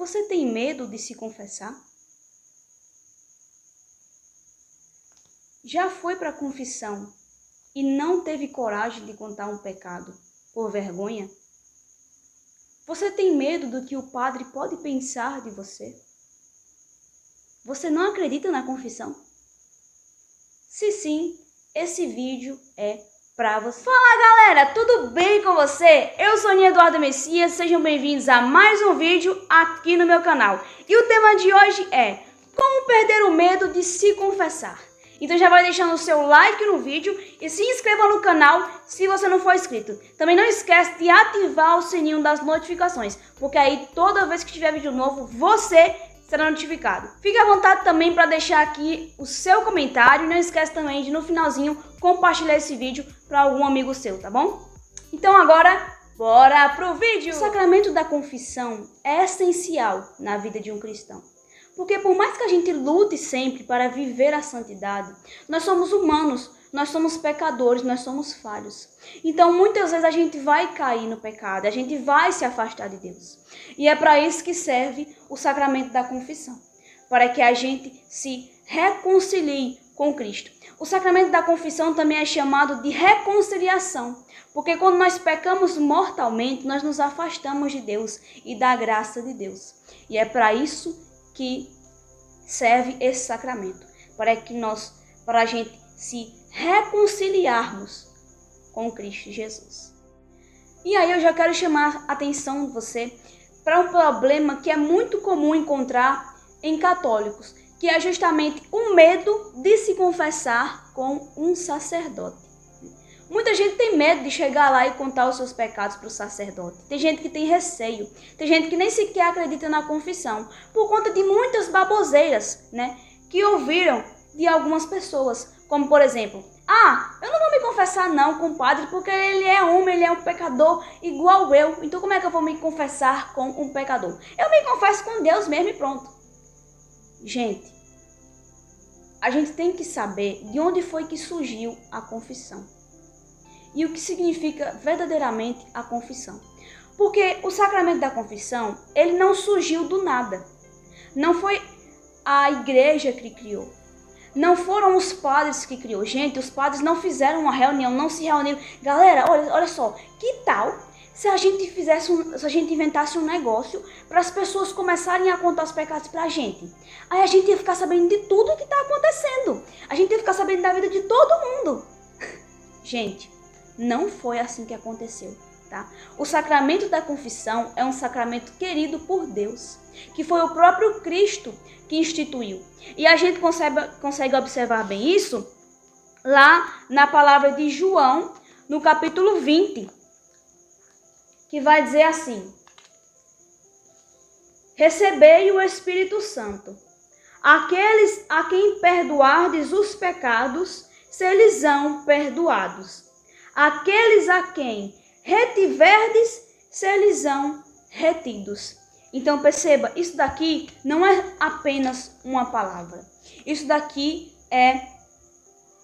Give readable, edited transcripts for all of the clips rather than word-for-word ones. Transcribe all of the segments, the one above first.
Você tem medo de se confessar? Já foi para a confissão e não teve coragem de contar um pecado por vergonha? Você tem medo do que o padre pode pensar de você? Você não acredita na confissão? Se sim, esse vídeo é pra você. Fala galera, tudo bem com você? Eu sou Aninha Eduarda Messias, sejam bem-vindos a mais um vídeo aqui no meu canal. E o tema de hoje é como perder o medo de se confessar. Então já vai deixando o seu like no vídeo e se inscreva no canal se você não for inscrito. Também não esquece de ativar o sininho das notificações, porque aí toda vez que tiver vídeo novo, você será notificado. Fique à vontade também para deixar aqui o seu comentário. Não esquece também de no finalzinho compartilhar esse vídeo para algum amigo seu, tá bom? Então agora, bora pro vídeo! O sacramento da confissão é essencial na vida de um cristão. Porque por mais que a gente lute sempre para viver a santidade, nós somos humanos, nós somos pecadores, nós somos falhos. Então muitas vezes a gente vai cair no pecado, a gente vai se afastar de Deus. E é para isso que serve o sacramento da confissão, para que a gente se reconcilie com Cristo. O sacramento da confissão também é chamado de reconciliação, porque quando nós pecamos mortalmente, nós nos afastamos de Deus e da graça de Deus. E é para isso que serve esse sacramento, para a gente se reconciliarmos com Cristo Jesus. E aí eu já quero chamar a atenção de você para um problema que é muito comum encontrar em católicos, que é justamente o medo de se confessar com um sacerdote. Muita gente tem medo de chegar lá e contar os seus pecados para o sacerdote. Tem gente que tem receio. Tem gente que nem sequer acredita na confissão. Por conta de muitas baboseiras, né? Que ouviram de algumas pessoas. Como, por exemplo, eu não vou me confessar não com o padre porque ele é homem, ele é um pecador igual eu. Então como é que eu vou me confessar com um pecador? Eu me confesso com Deus mesmo e pronto. Gente, a gente tem que saber de onde foi que surgiu a confissão. E o que significa verdadeiramente a confissão. Porque o sacramento da confissão, ele não surgiu do nada. Não foi a igreja que criou. Não foram os padres que criou. Gente, os padres não fizeram uma reunião, não se reuniram. Galera, olha só, que tal se a gente inventasse um negócio para as pessoas começarem a contar os pecados pra gente? Aí a gente ia ficar sabendo de tudo o que está acontecendo. A gente ia ficar sabendo da vida de todo mundo. Gente, não foi assim que aconteceu, tá? O sacramento da confissão é um sacramento querido por Deus, que foi o próprio Cristo que instituiu. E a gente consegue observar bem isso lá na palavra de João, no capítulo 20, que vai dizer assim: recebei o Espírito Santo. Aqueles a quem perdoardes os pecados, se-lhes-ão perdoados. Aqueles a quem retiverdes, se-lhes-ão retidos. Então perceba, isso daqui não é apenas uma palavra. Isso daqui é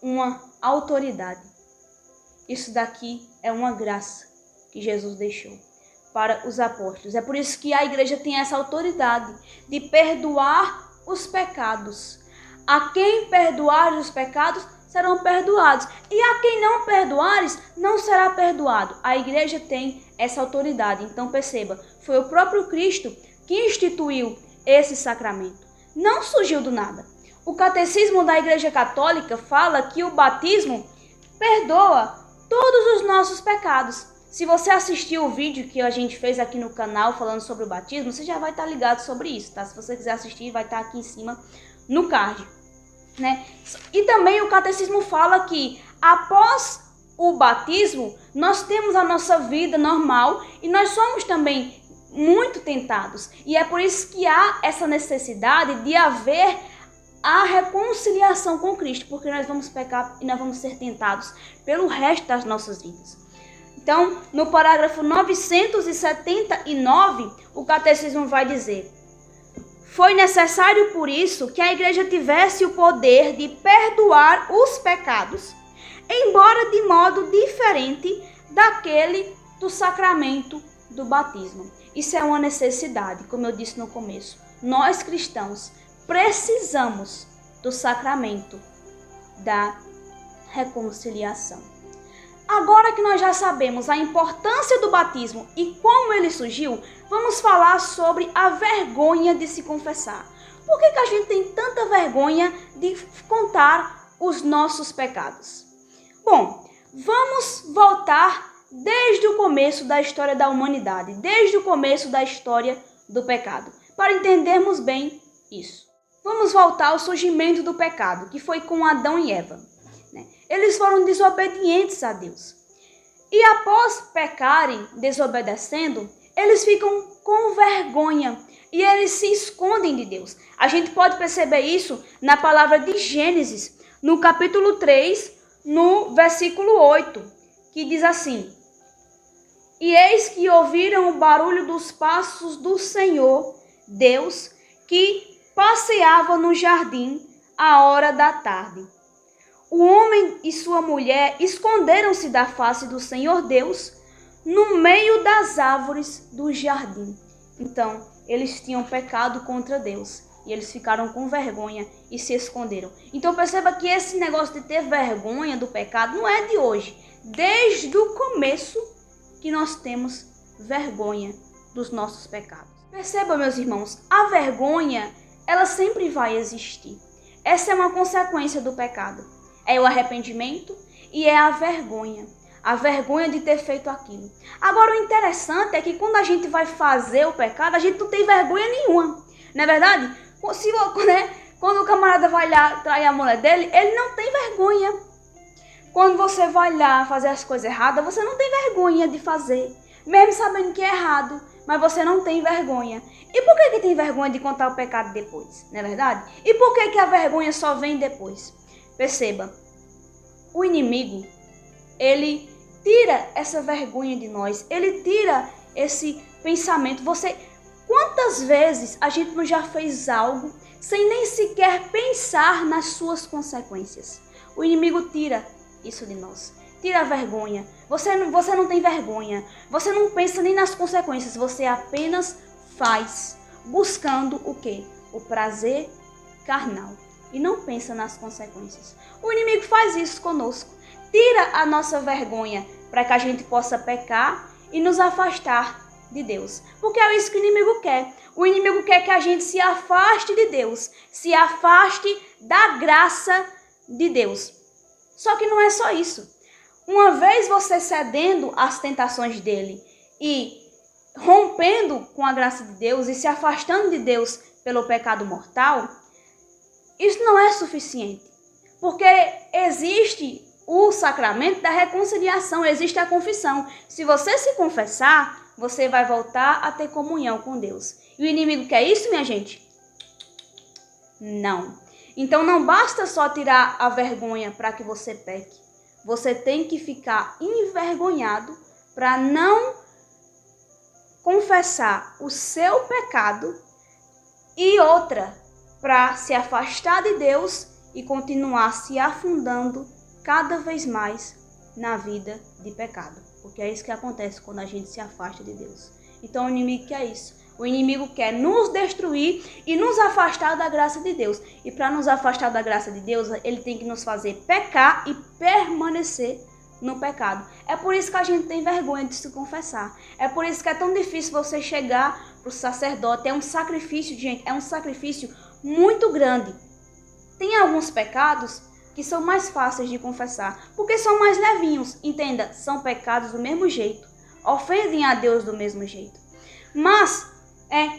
uma autoridade. Isso daqui é uma graça que Jesus deixou para os apóstolos. É por isso que a igreja tem essa autoridade de perdoar os pecados. A quem perdoar os pecados, serão perdoados. E a quem não perdoares, não será perdoado. A igreja tem essa autoridade. Então perceba, foi o próprio Cristo que instituiu esse sacramento. Não surgiu do nada. O catecismo da Igreja Católica fala que o batismo perdoa todos os nossos pecados. Se você assistiu o vídeo que a gente fez aqui no canal falando sobre o batismo, você já vai estar ligado sobre isso, tá? Se você quiser assistir, vai estar aqui em cima no card. Né? E também o catecismo fala que após o batismo nós temos a nossa vida normal e nós somos também muito tentados. E é por isso que há essa necessidade de haver a reconciliação com Cristo, porque nós vamos pecar e nós vamos ser tentados pelo resto das nossas vidas. Então, no parágrafo 979, o catecismo vai dizer: foi necessário, por isso, que a igreja tivesse o poder de perdoar os pecados, embora de modo diferente daquele do sacramento do batismo. Isso é uma necessidade, como eu disse no começo. Nós cristãos precisamos do sacramento da reconciliação. Agora que nós já sabemos a importância do batismo e como ele surgiu, vamos falar sobre a vergonha de se confessar. Por que a gente tem tanta vergonha de contar os nossos pecados? Bom, vamos voltar desde o começo da história da humanidade, desde o começo da história do pecado, para entendermos bem isso. Vamos voltar ao surgimento do pecado, que foi com Adão e Eva. Eles foram desobedientes a Deus. E após pecarem, desobedecendo, eles ficam com vergonha e eles se escondem de Deus. A gente pode perceber isso na palavra de Gênesis, no capítulo 3, no versículo 8, que diz assim: E eis que ouviram o barulho dos passos do Senhor, Deus, que passeava no jardim à hora da tarde. O homem e sua mulher esconderam-se da face do Senhor Deus no meio das árvores do jardim. Então, eles tinham pecado contra Deus e eles ficaram com vergonha e se esconderam. Então, perceba que esse negócio de ter vergonha do pecado não é de hoje. Desde o começo que nós temos vergonha dos nossos pecados. Perceba, meus irmãos, a vergonha, ela sempre vai existir. Essa é uma consequência do pecado. É o arrependimento e é a vergonha de ter feito aquilo. Agora, o interessante é que quando a gente vai fazer o pecado, a gente não tem vergonha nenhuma, não é verdade? Quando o camarada vai lá trair a mulher dele, ele não tem vergonha. Quando você vai lá fazer as coisas erradas, você não tem vergonha de fazer, mesmo sabendo que é errado, mas você não tem vergonha. E por que tem vergonha de contar o pecado depois, não é verdade? E por que a vergonha só vem depois? Perceba, o inimigo, ele tira essa vergonha de nós, ele tira esse pensamento. Quantas vezes a gente não já fez algo sem nem sequer pensar nas suas consequências? O inimigo tira isso de nós, tira a vergonha. Você não tem vergonha, você não pensa nem nas consequências, você apenas faz, buscando o quê? O prazer carnal. E não pensa nas consequências. O inimigo faz isso conosco. Tira a nossa vergonha para que a gente possa pecar e nos afastar de Deus. Porque é isso que o inimigo quer. O inimigo quer que a gente se afaste de Deus. Se afaste da graça de Deus. Só que não é só isso. Uma vez você cedendo às tentações dele e rompendo com a graça de Deus e se afastando de Deus pelo pecado mortal, isso não é suficiente, porque existe o sacramento da reconciliação, existe a confissão. Se você se confessar, você vai voltar a ter comunhão com Deus. E o inimigo quer isso, minha gente? Não. Então não basta só tirar a vergonha para que você peque. Você tem que ficar envergonhado para não confessar o seu pecado e outra, para se afastar de Deus e continuar se afundando cada vez mais na vida de pecado. Porque é isso que acontece quando a gente se afasta de Deus. Então o inimigo quer isso. O inimigo quer nos destruir e nos afastar da graça de Deus. E para nos afastar da graça de Deus, ele tem que nos fazer pecar e permanecer no pecado. É por isso que a gente tem vergonha de se confessar. É por isso que é tão difícil você chegar para o sacerdote. É um sacrifício, gente. É um sacrifício muito grande. Tem alguns pecados que são mais fáceis de confessar, porque são mais levinhos. Entenda, são pecados do mesmo jeito. Ofendem a Deus do mesmo jeito. Mas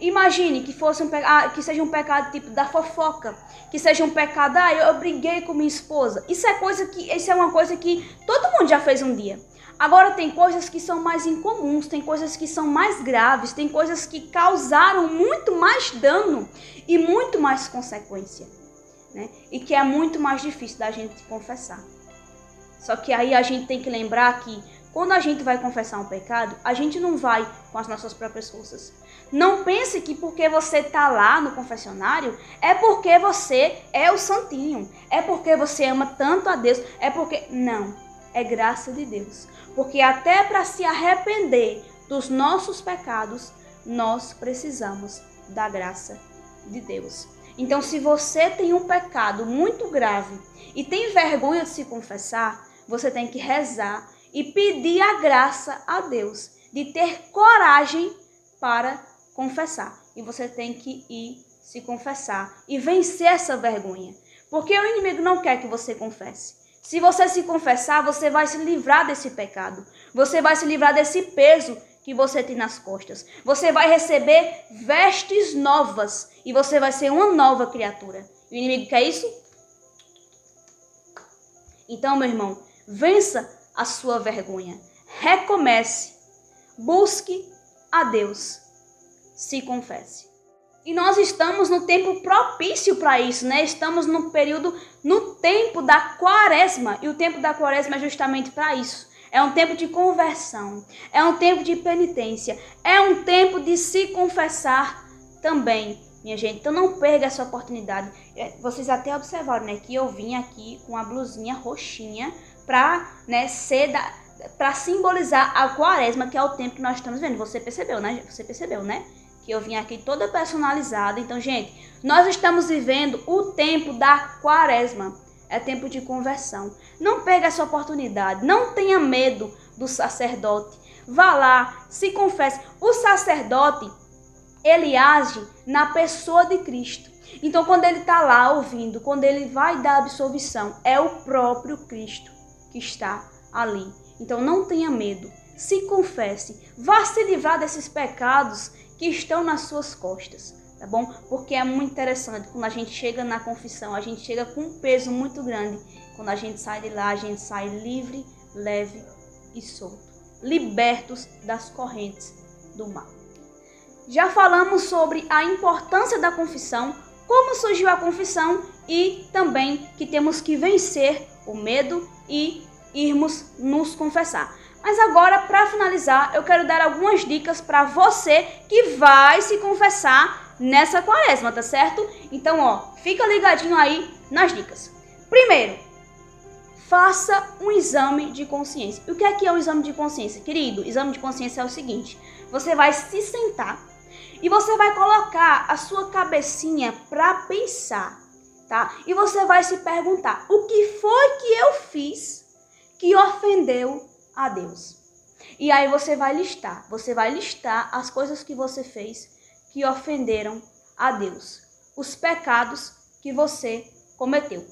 imagine que fosse que seja um pecado tipo da fofoca, que seja um pecado, eu briguei com minha esposa. Isso é uma coisa que todo mundo já fez um dia. Agora tem coisas que são mais incomuns, tem coisas que são mais graves, tem coisas que causaram muito mais dano e muito mais consequência, né? E que é muito mais difícil da gente confessar. Só que aí a gente tem que lembrar que quando a gente vai confessar um pecado, a gente não vai com as nossas próprias forças. Não pense que porque você está lá no confessionário, é porque você é o santinho, é porque você ama tanto a Deus, é porque... Não, é graça de Deus. Porque até para se arrepender dos nossos pecados, nós precisamos da graça de Deus. Então, se você tem um pecado muito grave e tem vergonha de se confessar, você tem que rezar e pedir a graça a Deus de ter coragem para confessar. E você tem que ir se confessar e vencer essa vergonha. Porque o inimigo não quer que você confesse. Se você se confessar, você vai se livrar desse pecado. Você vai se livrar desse peso que você tem nas costas. Você vai receber vestes novas e você vai ser uma nova criatura. O inimigo quer isso? Então, meu irmão, vença a sua vergonha. Recomece. Busque a Deus. Se confesse. E nós estamos no tempo propício para isso, né? Estamos no tempo da quaresma. E o tempo da quaresma é justamente para isso. É um tempo de conversão. É um tempo de penitência. É um tempo de se confessar também, minha gente. Então não perca essa oportunidade. Vocês até observaram, né? Que eu vim aqui com a blusinha roxinha para, né, para simbolizar a quaresma, que é o tempo que nós estamos vendo. Você percebeu, né? Que eu vim aqui toda personalizada. Então, gente, nós estamos vivendo o tempo da quaresma. É tempo de conversão. Não perca essa oportunidade. Não tenha medo do sacerdote. Vá lá, se confesse. O sacerdote, ele age na pessoa de Cristo. Então, quando ele está lá ouvindo, quando ele vai dar absolvição, é o próprio Cristo que está ali. Então, não tenha medo. Se confesse. Vá se livrar desses pecados que estão nas suas costas, tá bom? Porque é muito interessante, quando a gente chega na confissão, a gente chega com um peso muito grande. Quando a gente sai de lá, a gente sai livre, leve e solto, libertos das correntes do mal. Já falamos sobre a importância da confissão, como surgiu a confissão e também que temos que vencer o medo e irmos nos confessar. Mas agora, para finalizar, eu quero dar algumas dicas para você que vai se confessar nessa quaresma, tá certo? Então, fica ligadinho aí nas dicas. Primeiro, faça um exame de consciência. E o que é um exame de consciência? Querido, exame de consciência é o seguinte: você vai se sentar e você vai colocar a sua cabecinha para pensar, tá? E você vai se perguntar: o que foi que eu fiz que ofendeu a Deus? E aí você vai listar as coisas que você fez que ofenderam a Deus, os pecados que você cometeu.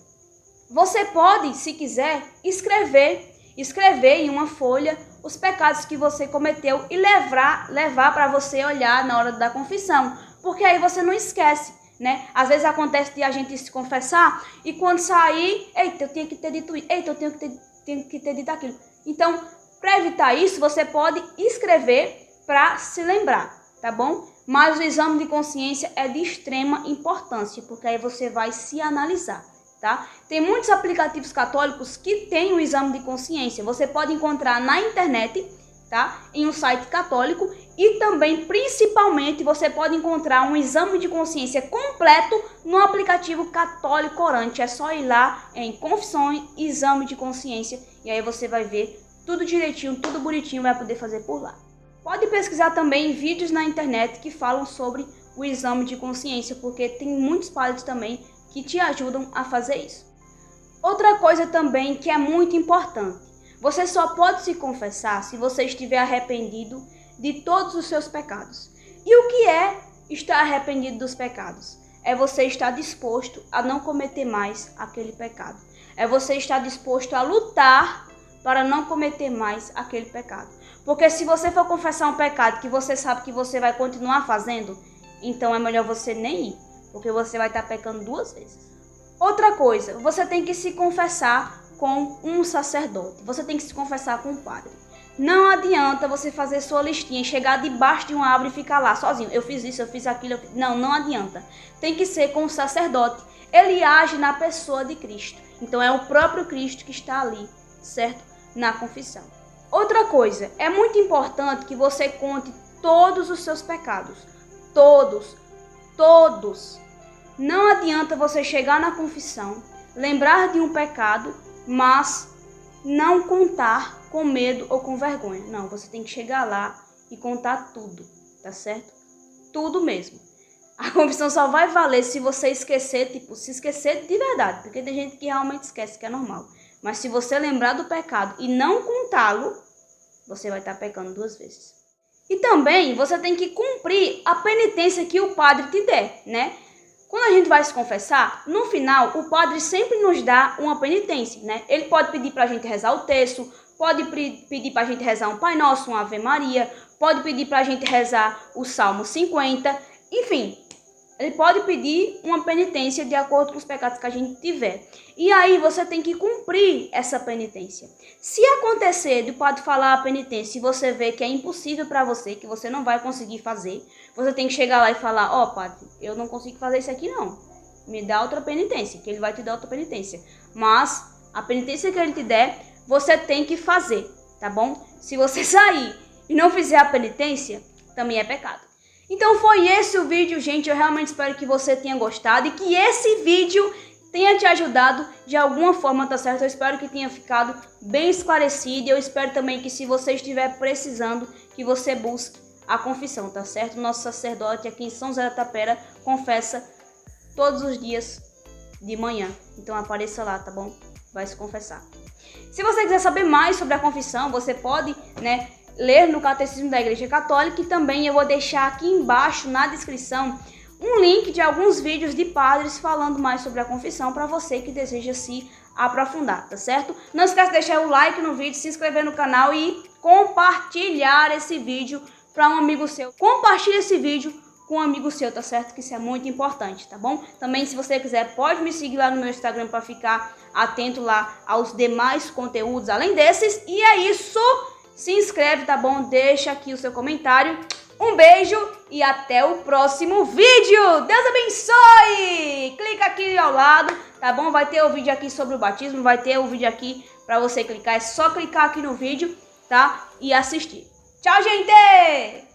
Você pode, se quiser, escrever em uma folha os pecados que você cometeu e levar para você olhar na hora da confissão, porque aí você não esquece, né? Às vezes acontece de a gente se confessar e quando sair, eita, eu tinha que ter dito isso, eita, eu tenho que ter dito aquilo. Então, para evitar isso, você pode escrever para se lembrar, tá bom? Mas o exame de consciência é de extrema importância, porque aí você vai se analisar, tá? Tem muitos aplicativos católicos que têm o exame de consciência. Você pode encontrar na internet, tá? Em um site católico e também, principalmente, você pode encontrar um exame de consciência completo no aplicativo Católico Orante. É só ir lá em Confissões, Exame de Consciência e aí você vai ver tudo direitinho, tudo bonitinho, vai poder fazer por lá. Pode pesquisar também vídeos na internet que falam sobre o exame de consciência, porque tem muitos padres também que te ajudam a fazer isso. Outra coisa também que é muito importante: você só pode se confessar se você estiver arrependido de todos os seus pecados. E o que é estar arrependido dos pecados? É você estar disposto a não cometer mais aquele pecado. É você estar disposto a lutar para não cometer mais aquele pecado. Porque se você for confessar um pecado que você sabe que você vai continuar fazendo, então é melhor você nem ir, porque você vai estar pecando 2 vezes. Outra coisa, você tem que se confessar com um sacerdote. Você tem que se confessar com um padre. Não adianta você fazer sua listinha, chegar debaixo de uma árvore e ficar lá sozinho. Eu fiz isso, eu fiz aquilo. Não adianta. Tem que ser com um sacerdote. Ele age na pessoa de Cristo. Então é o próprio Cristo que está ali, certo? Na confissão. Outra coisa, é muito importante que você conte todos os seus pecados. Todos. Não adianta você chegar na confissão, lembrar de um pecado, mas não contar com medo ou com vergonha. Não, você tem que chegar lá e contar tudo, tá certo? tudo mesmo. A confissão só vai valer se você esquecer, tipo, se esquecer de verdade, porque tem gente que realmente esquece, que é normal. Mas se você lembrar do pecado e não contá-lo, você vai estar pecando 2 vezes. E também você tem que cumprir a penitência que o padre te der, né? Quando a gente vai se confessar, no final, o padre sempre nos dá uma penitência, né? Ele pode pedir para a gente rezar o terço, pode pedir para a gente rezar um Pai Nosso, uma Ave Maria, pode pedir para a gente rezar o Salmo 50, enfim, ele pode pedir uma penitência de acordo com os pecados que a gente tiver. E aí você tem que cumprir essa penitência. Se acontecer do padre falar a penitência e você vê que é impossível para você, que você não vai conseguir fazer, você tem que chegar lá e falar, ó, padre, eu não consigo fazer isso aqui não. Me dá outra penitência, que ele vai te dar outra penitência. Mas a penitência que ele te der, você tem que fazer, tá bom? Se você sair e não fizer a penitência, também é pecado. Então foi esse o vídeo, gente. Eu realmente espero que você tenha gostado e que esse vídeo tenha te ajudado de alguma forma, tá certo? Eu espero que tenha ficado bem esclarecido. Eu espero também que, se você estiver precisando, que você busque a confissão, tá certo? Nosso sacerdote aqui em São José da Tapera confessa todos os dias de manhã. Então apareça lá, tá bom? Vai se confessar. Se você quiser saber mais sobre a confissão, você pode, ler no Catecismo da Igreja Católica, e também eu vou deixar aqui embaixo na descrição um link de alguns vídeos de padres falando mais sobre a confissão para você que deseja se aprofundar, tá certo? Não esquece de deixar o like no vídeo, se inscrever no canal e compartilhar esse vídeo para um amigo seu. Compartilhe esse vídeo com um amigo seu, tá certo? Que isso é muito importante, tá bom? Também, se você quiser, pode me seguir lá no meu Instagram para ficar atento lá aos demais conteúdos além desses. E é isso! Se inscreve, tá bom? Deixa aqui o seu comentário. Um beijo e até o próximo vídeo. Deus abençoe! Clica aqui ao lado, tá bom? Vai ter o vídeo aqui sobre o batismo, vai ter o vídeo aqui para você clicar. É só clicar aqui no vídeo, tá? E assistir. Tchau, gente!